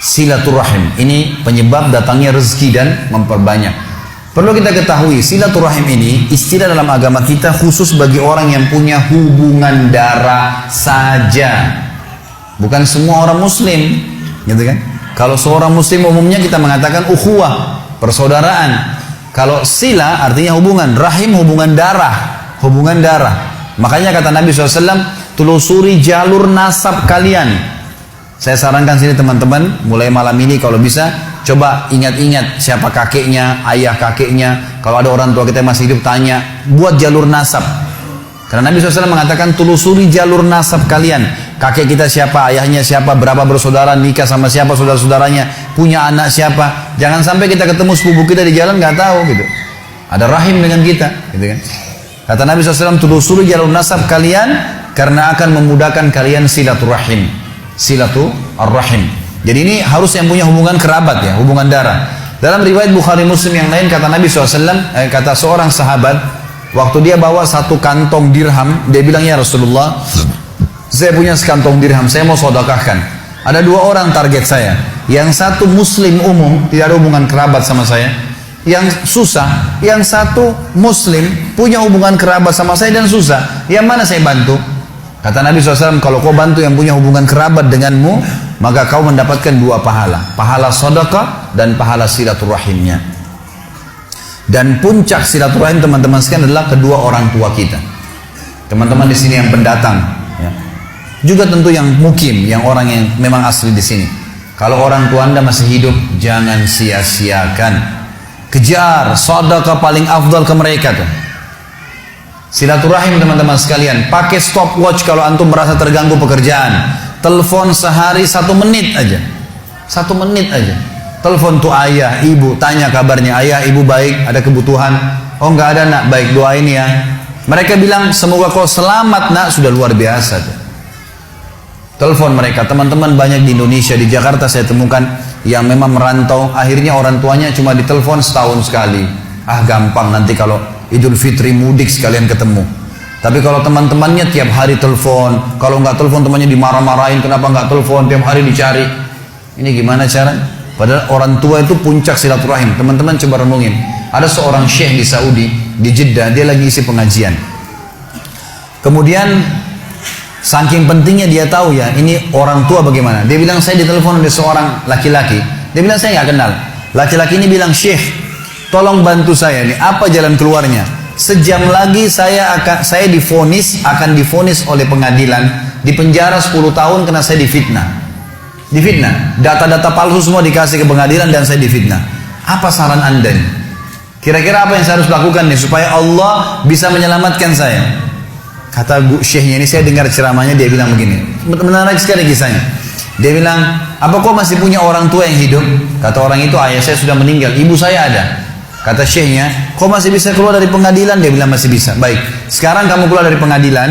Silaturahim ini penyebab datangnya rezeki dan memperbanyak. Perlu kita ketahui, silaturahim ini istilah dalam agama kita khusus bagi orang yang punya hubungan darah saja. Bukan semua orang muslim, gitu kan? Kalau seorang muslim umumnya kita mengatakan ukhuwah, persaudaraan. Kalau sila artinya hubungan, rahim hubungan darah, hubungan darah. Makanya kata Nabi SAW, telusuri jalur nasab kalian. Saya sarankan sini teman-teman, mulai malam ini kalau bisa, coba ingat-ingat siapa kakeknya, ayah kakeknya. Kalau ada orang tua kita yang masih hidup, tanya, buat jalur nasab. Karena Nabi SAW mengatakan, telusuri jalur nasab kalian. Kakek kita siapa, ayahnya siapa, berapa bersaudara, nikah sama siapa, saudara-saudaranya, punya anak siapa. Jangan sampai kita ketemu sepupu kita di jalan, nggak tahu gitu. Ada rahim dengan kita, gitu kan. Kata Nabi SAW, telusuri jalur nasab kalian, karena akan memudahkan kalian silaturahim. Silaturahim. Jadi ini harus yang punya hubungan kerabat ya, hubungan darah. Dalam riwayat Bukhari Muslim yang lain kata Nabi SAW, kata seorang sahabat, waktu dia bawa satu kantong dirham, dia bilang, ya Rasulullah, saya punya sekantong dirham, saya mau sedekahkan. Ada dua orang target saya. Yang satu muslim umum, tidak ada hubungan kerabat sama saya. Yang susah, yang satu muslim, punya hubungan kerabat sama saya dan susah. Yang mana saya bantu? Kata Nabi SAW, kalau kau bantu yang punya hubungan kerabat denganmu, maka kau mendapatkan dua pahala. Pahala sedekah dan pahala silaturahimnya. Dan puncak silaturahim teman-teman sekalian adalah kedua orang tua kita. Teman-teman di sini yang pendatang, ya. Juga tentu yang mukim, yang orang yang memang asli di sini. Kalau orang tua Anda masih hidup, jangan sia-siakan. Kejar sedekah paling afdal ke mereka tuh. Silaturahim teman-teman sekalian, pakai stopwatch kalau antum merasa terganggu pekerjaan. Telepon sehari 1 menit aja. 1 menit aja. Telepon tuh ayah, ibu, tanya kabarnya, ayah, ibu baik, ada kebutuhan? Oh enggak ada nak, baik doain ya. Mereka bilang, semoga kau selamat nak, sudah luar biasa tuh. Telepon mereka, teman-teman banyak di Indonesia, di Jakarta saya temukan yang memang merantau, akhirnya orang tuanya cuma ditelepon setahun sekali. Ah gampang nanti kalau Idul Fitri mudik sekalian ketemu. Tapi kalau teman-temannya tiap hari telepon, kalau nggak telepon temannya dimarah-marahin, kenapa nggak telepon, tiap hari dicari. Ini gimana cara? Padahal orang tua itu puncak silaturahim. Teman-teman coba renungin. Ada seorang syekh di Saudi, di Jeddah, dia lagi isi pengajian. Kemudian saking pentingnya dia tahu ya, ini orang tua bagaimana. Dia bilang, saya ditelepon oleh seorang laki-laki. Dia bilang, saya nggak kenal. Laki-laki ini bilang, syekh, tolong bantu saya nih, apa jalan keluarnya? Sejam lagi saya akan divonis oleh pengadilan, dipenjara 10 tahun karena saya difitnah. Difitnah, data-data palsu semua dikasih ke pengadilan dan saya difitnah. Apa saran Anda nih? Kira-kira apa yang saya harus lakukan nih supaya Allah bisa menyelamatkan saya? Kata syekhnya ini, saya dengar ceramahnya, dia bilang begini, menarik sekali kisahnya. Dia bilang, apa kau masih punya orang tua yang hidup? Kata orang itu, ayah saya sudah meninggal, ibu saya ada. Kata syekhnya, kau masih bisa keluar dari pengadilan? Dia bilang masih bisa. Baik, sekarang kamu keluar dari pengadilan,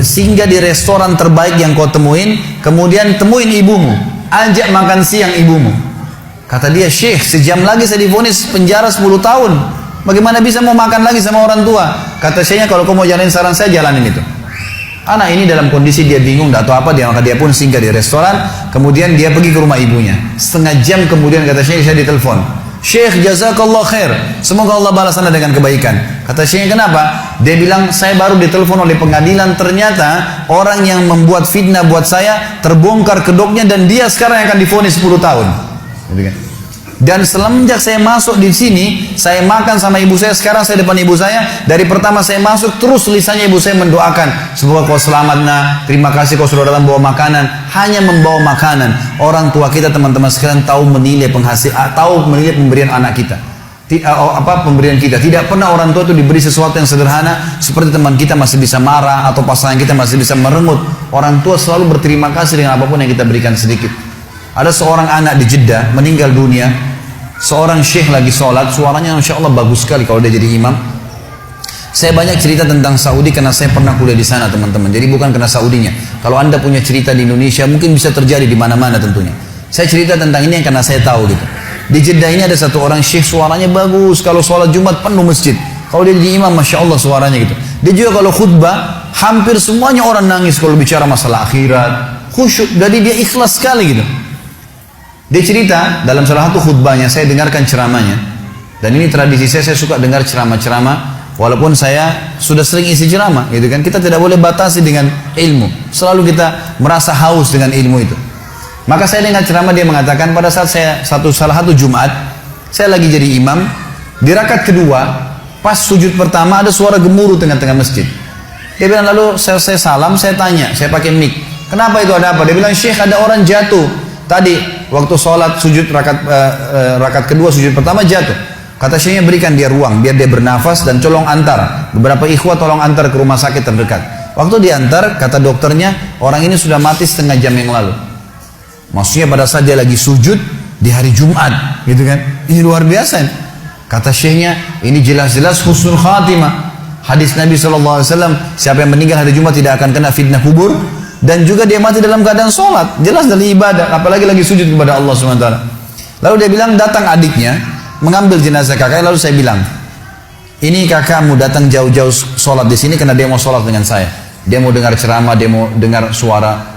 singgah di restoran terbaik yang kau temuin, kemudian temuin ibumu, ajak makan siang ibumu. Kata dia, syekh, sejam lagi saya divonis penjara 10 tahun. Bagaimana bisa mau makan lagi sama orang tua? Kata syekhnya, kalau kau mau jalanin saran saya, jalanin itu. Anak ini dalam kondisi dia bingung, tidak tahu apa, maka dia pun singgah di restoran, kemudian dia pergi ke rumah ibunya. Setengah jam kemudian kata syekh, saya ditelepon. Syekh, jazakallah khair, semoga Allah balas Anda dengan kebaikan. Kata syekhnya, kenapa? Dia bilang, saya baru ditelepon oleh pengadilan, ternyata orang yang membuat fitnah buat saya terbongkar kedoknya dan dia sekarang akan divonis 10 tahun. Dan semenjak saya masuk di sini, saya makan sama ibu saya, sekarang saya depan ibu saya, dari pertama saya masuk terus lisannya ibu saya mendoakan, semoga kau selamat nak, terima kasih kau sudah datang bawa makanan. Hanya membawa makanan. Orang tua kita teman-teman sekalian tahu menilai tahu menilai pemberian anak kita, pemberian kita. Tidak pernah orang tua itu diberi sesuatu yang sederhana seperti teman kita masih bisa marah atau pasangan kita masih bisa merengut. Orang tua selalu berterima kasih dengan apapun yang kita berikan sedikit. Ada seorang anak di Jeddah meninggal dunia. Seorang syekh lagi sholat, suaranya Masya Allah bagus sekali kalau dia jadi imam. Saya banyak cerita tentang Saudi karena saya pernah kuliah di sana teman-teman. Jadi bukan karena Saudinya. Kalau Anda punya cerita di Indonesia mungkin bisa terjadi di mana-mana tentunya. Saya cerita tentang ini karena saya tahu gitu. Di Jeddah ini ada satu orang syekh, suaranya bagus. Kalau sholat Jumat penuh masjid. Kalau dia jadi imam, Masya Allah suaranya gitu. Dia juga kalau khutbah, hampir semuanya orang nangis kalau bicara masalah akhirat, khusyuk. Jadi dia ikhlas sekali gitu. Dia cerita dalam salah satu khutbahnya, saya dengarkan ceramahnya. Dan ini tradisi saya suka dengar ceramah-ceramah. Walaupun saya sudah sering isi ceramah, gitu kan. Kita tidak boleh batasi dengan ilmu. Selalu kita merasa haus dengan ilmu itu. Maka saya dengar ceramah, dia mengatakan pada saat saya salah satu Jumat, saya lagi jadi imam, di rakaat kedua, pas sujud pertama ada suara gemuruh tengah-tengah masjid. Dia bilang, lalu saya salam, saya tanya, saya pakai mic, kenapa itu, ada apa? Dia bilang, Syekh, ada orang jatuh tadi waktu sholat sujud rakaat kedua sujud pertama jatuh. Kata Syekhnya, berikan dia ruang biar dia bernafas dan tolong antar beberapa ikhwah, tolong antar ke rumah sakit terdekat. Waktu diantar, kata dokternya, orang ini sudah mati setengah jam yang lalu. Maksudnya pada saat dia lagi sujud di hari Jumat, gitu kan? Ini luar biasa. Kata Syekhnya, ini jelas-jelas husnul khatimah. Hadis Nabi SAW, siapa yang meninggal hari Jumat tidak akan kena fitnah kubur, dan juga dia mati dalam keadaan sholat, jelas dari ibadah, apalagi lagi sujud kepada Allah SWT. Lalu dia bilang, datang adiknya mengambil jenazah kakaknya. Lalu saya bilang, ini kakakmu datang jauh-jauh sholat di sini karena dia mau sholat dengan saya. Dia mau dengar ceramah, dia mau dengar suara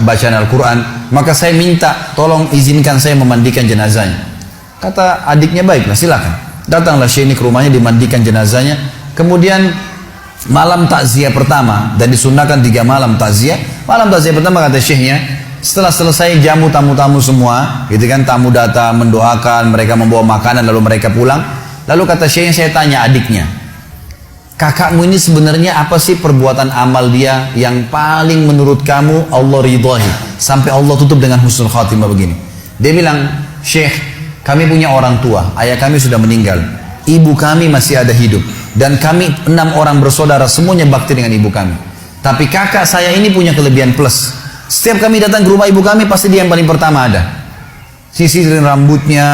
bacaan Al-Quran. Maka saya minta, tolong izinkan saya memandikan jenazahnya. Kata adiknya, baiklah silakan. Datanglah Syekh ini ke rumahnya, dimandikan jenazahnya. Kemudian malam takziah pertama, dan disunahkan 3 malam takziah. Malam takziah pertama, kata Syekhnya, setelah selesai jamu tamu-tamu semua, gitu kan, tamu datang mendoakan, mereka membawa makanan lalu mereka pulang. Lalu kata Syekhnya, saya tanya adiknya, kakakmu ini sebenarnya apa sih perbuatan amal dia yang paling menurut kamu Allah ridhahi sampai Allah tutup dengan husnul khatimah begini? Dia bilang, Syekh, kami punya orang tua, ayah kami sudah meninggal, ibu kami masih ada hidup, dan kami 6 orang bersaudara, semuanya bakti dengan ibu kami. Tapi kakak saya ini punya kelebihan plus. Setiap kami datang ke rumah ibu kami, pasti dia yang paling pertama ada. Sisirin rambutnya,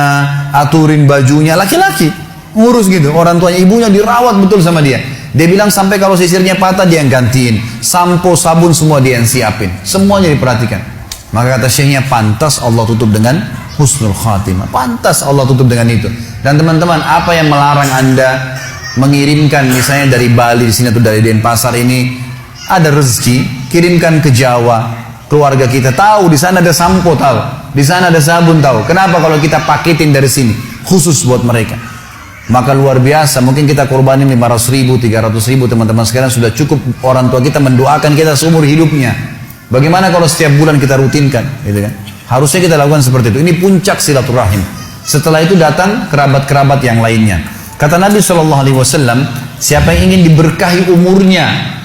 aturin bajunya, laki-laki. Ngurus gitu, orang tuanya, ibunya dirawat betul sama dia. Dia bilang sampai kalau sisirnya patah dia yang gantiin. Sampo, sabun semua dia yang siapin. Semuanya diperhatikan. Maka kata Syekhnya, pantas Allah tutup dengan husnul khatimah. Pantas Allah tutup dengan itu. Dan teman-teman, apa yang melarang Anda mengirimkan misalnya dari Bali di sini atau dari Denpasar ini, ada rezeki, kirimkan ke Jawa. Keluarga kita tahu di sana ada sampo, tahu di sana ada sabun, tahu. Kenapa kalau kita paketin dari sini khusus buat mereka? Maka luar biasa, mungkin kita korbanin 500.000, 300.000, teman-teman sekarang sudah cukup orang tua kita mendoakan kita seumur hidupnya. Bagaimana kalau setiap bulan kita rutinkan, gitu kan? Harusnya kita lakukan seperti itu. Ini puncak silaturahim. Setelah itu datang kerabat-kerabat yang lainnya. Kata Nabi SAW, siapa yang ingin diberkahi umurnya,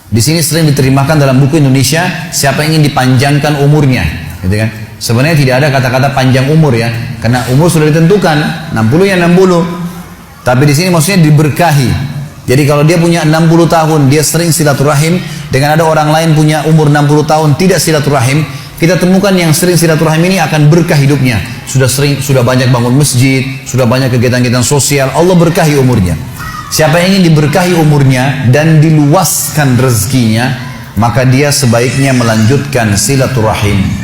di sini sering diterjemahkan dalam buku Indonesia, siapa yang ingin dipanjangkan umurnya, gitu kan? Sebenarnya tidak ada kata-kata panjang umur ya, karena umur sudah ditentukan, 60 ya 60. Tapi di sini maksudnya diberkahi. Jadi kalau dia punya 60 tahun, dia sering silaturahim, dengan ada orang lain punya umur 60 tahun tidak silaturahim, kita temukan yang sering silaturahim ini akan berkah hidupnya. Sudah banyak bangun masjid, sudah banyak kegiatan-kegiatan sosial, Allah berkahi umurnya. Siapa yang ingin diberkahi umurnya dan diluaskan rezekinya, maka dia sebaiknya melanjutkan silaturahim.